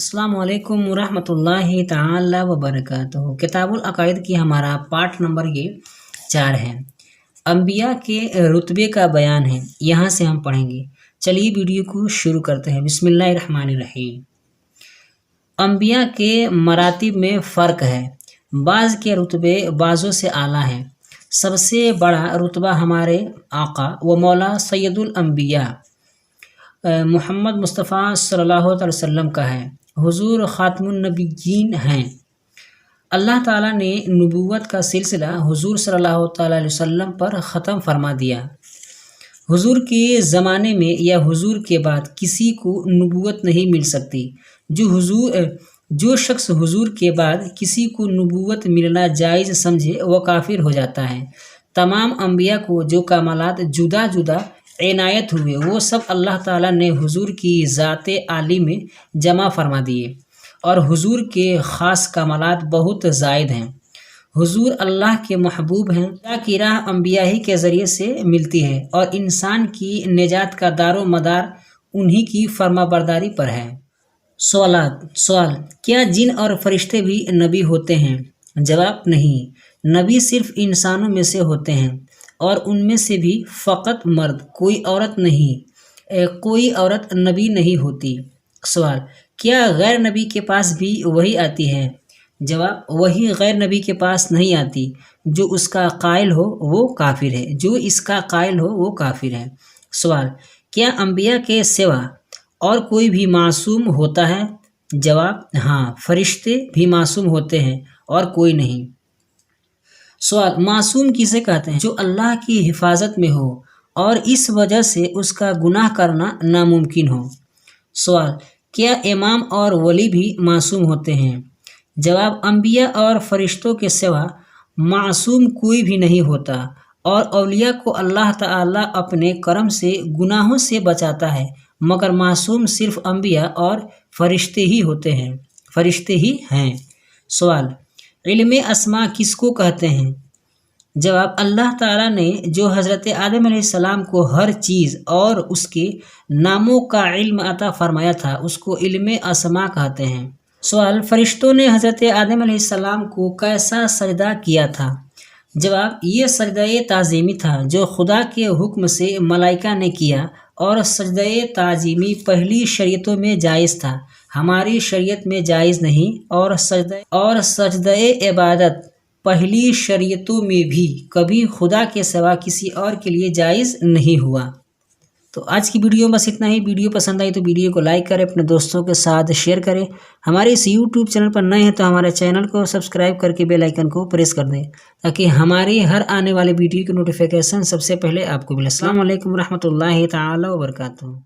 अस्सलाम वालेकुम रहमतुल्लाहि ताला वबरकातुहू। किताबुल अकाइद की हमारा पार्ट नंबर ये 4 है। अंबिया के रुतबे का बयान है, यहाँ से हम पढ़ेंगे। चलिए वीडियो को शुरू करते हैं। बिस्मिल्लाहिर्रहमानिर्रहीम। अंबिया के मरातिब में फ़र्क है। बाज़ के रुतबे बाज़ों से आला हैं। सबसे बड़ा रुतबा हमारे आका व मौला सैयदुल अंबिया मुहम्मद मुस्तफ़ा सल्लल्लाहु अलैहि वसल्लम का है। हुजूर ख़ातमुन नबिय्यीन हैं। अल्लाह ताला ने नबूवत का सिलसिला हुजूर सल्लल्लाहु अलैहि वसल्लम पर ख़त्म फरमा दिया। हुजूर के ज़माने में या हुजूर के बाद किसी को नबूवत नहीं मिल सकती। जो शख्स हुजूर के बाद किसी को नबूवत मिलना जायज़ समझे वह काफिर हो जाता है। तमाम अंबिया को जो कमालात जुदा जुदा इनायत हुए वो सब अल्लाह ताला ने हुजूर की ज़ाते आली में जमा फरमा दिए और हुजूर के ख़ास कमालात बहुत ज़ायद हैं। हुजूर अल्लाह के महबूब हैं। अल्लाह की राह अंबिया ही के ज़रिए से मिलती है और इंसान की निजात का दारो मदार उन्हीं की फरमाबरदारी पर है। सवाल, क्या जिन और फरिश्ते भी नबी होते हैं? जवाब, नहीं, नबी सिर्फ इंसानों में से होते हैं और उनमें से भी फ़कत मर्द, कोई औरत नहीं। कोई औरत नबी नहीं होती। सवाल, क्या गैर नबी के पास भी वही आती है? जवाब, वही गैर नबी के पास नहीं आती। जो उसका कायल हो वो काफिर है, जो इसका कायल हो वो काफिर है। सवाल, क्या अंबिया के सिवा और कोई भी मासूम होता है? जवाब, हाँ, फरिश्ते भी मासूम होते हैं और कोई नहीं। सवाल, मासूम किसे कहते हैं? जो अल्लाह की हिफाजत में हो और इस वजह से उसका गुनाह करना नामुमकिन हो। सवाल, क्या इमाम और वली भी मासूम होते हैं? जवाब, अंबिया और फरिश्तों के सिवा मासूम कोई भी नहीं होता और औलिया को अल्लाह ताला अपने करम से गुनाहों से बचाता है, मगर मासूम सिर्फ अंबिया और फरिश्ते ही होते हैं, फरिश्ते ही हैं। सवाल, इल्मे अस्मा किसको कहते हैं? जवाब, अल्लाह ताला ने जो हज़रत आदम अलैहिस्सलाम को हर चीज़ और उसके नामों का इल्म अता फरमाया था उसको इल्मे अस्मा कहते हैं। सवाल, फरिश्तों ने हज़रत आदम अलैहिस्सलाम को कैसा सजदा किया था? जवाब, ये सजदा ताज़ीमी था जो खुदा के हुक्म से मलाइका ने किया और सजदा ताज़ीमी पहली शरीयतों में जायज़ था, हमारी शरीयत में जायज़ नहीं। और सजदा इबादत पहली शरीयतों में भी कभी खुदा के सिवा किसी और के लिए जायज़ नहीं हुआ। तो आज की वीडियो में बस इतना ही। वीडियो पसंद आई तो वीडियो को लाइक करें, अपने दोस्तों के साथ शेयर करें। हमारे इस यूट्यूब चैनल पर नए हैं तो हमारे चैनल को सब्सक्राइब करके बेल आइकन को प्रेस कर दें ताकि हमारी हर आने वाले वीडियो की नोटिफिकेशन सबसे पहले आपको मिले। अस्सलाम वालेकुम रहमतुल्लाहि ताला व बरकातुहू।